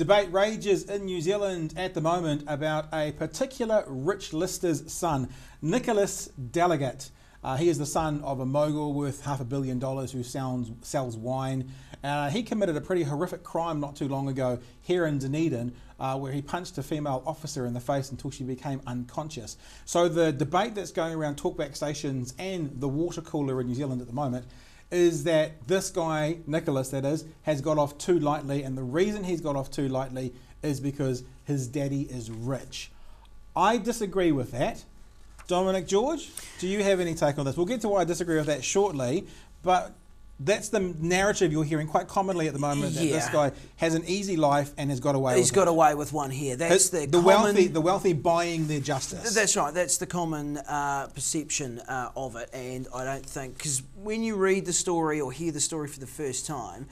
Debate rages in New Zealand at the moment about a particular rich lister's son, Nikolas Delegat. He is the son of a mogul worth $500 million who sells wine. He committed a pretty horrific crime not too long ago here in Dunedin, where he punched a female officer in the face until she became unconscious. So the debate that's going around talkback stations and the water cooler in New Zealand at the moment is that this guy, Nikolas that is, has got off too lightly, and the reason he's got off too lightly is because his daddy is rich. I disagree with that. Dominic George, do you have any take on this? We'll get to why I disagree with that shortly, but that's the narrative you're hearing quite commonly at the moment, that this guy has an easy life and has got away with it. He's got away with one here. That's the wealthy buying their justice. That's right. That's the common perception of it, and I don't think, because when you read the story or hear the story for the first time,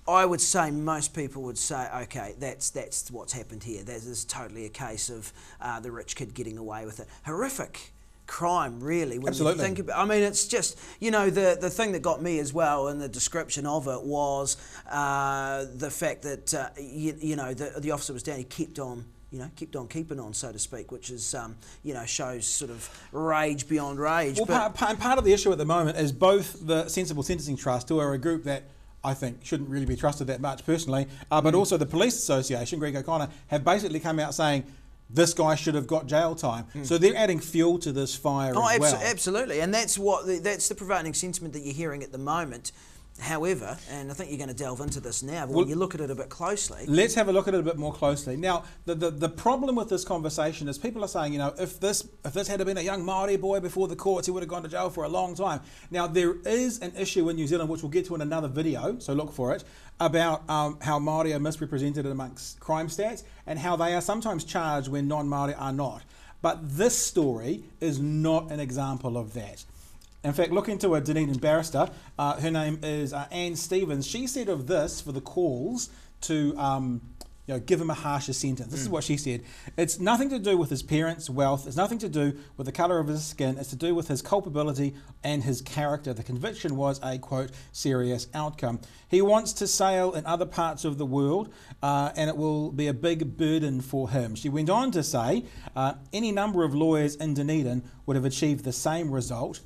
I would say most people would say, okay, that's what's happened here. That is totally a case of the rich kid getting away with it. Horrific crime, really, when you think about it. I mean, it's just, you know, the thing that got me as well in the description of it was the fact that you know, the officer was down, he kept on keeping on, so to speak, which is, you know, shows sort of rage beyond rage. Well, part of the issue at the moment is both the Sensible Sentencing Trust, who are a group that I think shouldn't really be trusted that much personally, but also the Police Association, Greg O'Connor, have basically come out saying this guy should have got jail time. So they're adding fuel to this fire as well. Absolutely, and that's the prevailing sentiment that you're hearing at the moment. However, and I think you're going to delve into this now, but when you look at it a bit closely. Let's have a look at it a bit more closely. Now, the problem with this conversation is people are saying, you know, if this had been a young Māori boy before the courts, he would have gone to jail for a long time. Now, there is an issue in New Zealand, which we'll get to in another video, so look for it, about how Māori are misrepresented amongst crime stats and how they are sometimes charged when non-Māori are not. But this story is not an example of that. In fact, look into a Dunedin barrister. Her name is Anne Stevens. She said of this, for the calls to you know, give him a harsher sentence. This is what she said. It's nothing to do with his parents' wealth. It's nothing to do with the colour of his skin. It's to do with his culpability and his character. The conviction was a, quote, serious outcome. He wants to sail in other parts of the world, and it will be a big burden for him. She went on to say, any number of lawyers in Dunedin would have achieved the same result.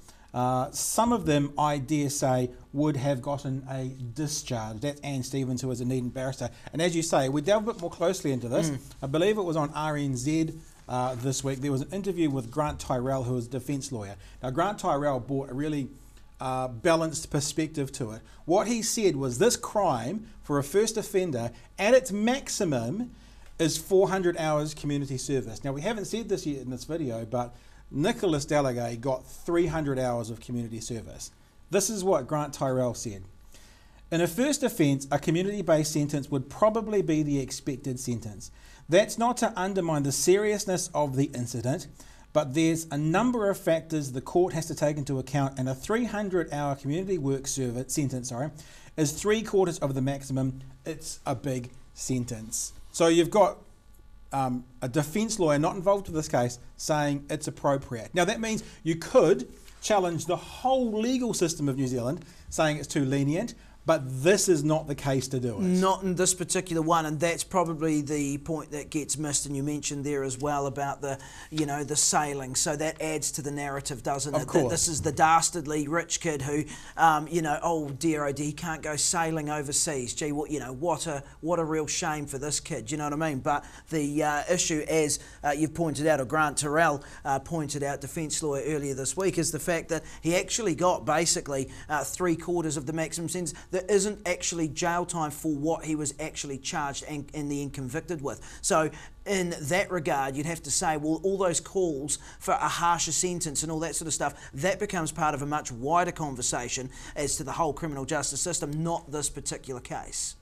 Some of them, I dare say, would have gotten a discharge. That's Anne Stevens, who is a Dunedin barrister. And as you say, we delve a bit more closely into this. I believe it was on RNZ this week. There was an interview with Grant Tyrrell, who is a defence lawyer. Now, Grant Tyrrell brought a really balanced perspective to it. What he said was this crime, for a first offender, at its maximum, is 400 hours community service. Now, we haven't said this yet in this video, but Nikolas Delegat got 300 hours of community service. This is what Grant Tyrrell said. In a first offence, a community-based sentence would probably be the expected sentence. That's not to undermine the seriousness of the incident, but there's a number of factors the court has to take into account, and a 300-hour community work sentence is 3/4 of the maximum. It's a big sentence. So you've got a defence lawyer not involved with this case saying it's appropriate. Now that means you could challenge the whole legal system of New Zealand saying it's too lenient, but this is not the case to do it. Not in this particular one, and that's probably the point that gets missed. And you mentioned there as well about the, you know, the sailing. So that adds to the narrative, doesn't it? Of course. That this is the dastardly rich kid who, you know, oh dear, he can't go sailing overseas. Gee, what, you know, what a real shame for this kid. You know what I mean? But the issue, as you've pointed out, or Grant Tyrrell pointed out, defence lawyer earlier this week, is the fact that he actually got basically 3/4 of the maximum sentence. There isn't actually jail time for what he was actually charged and in the end convicted with. So in that regard, you'd have to say, well, all those calls for a harsher sentence and all that sort of stuff, that becomes part of a much wider conversation as to the whole criminal justice system, not this particular case.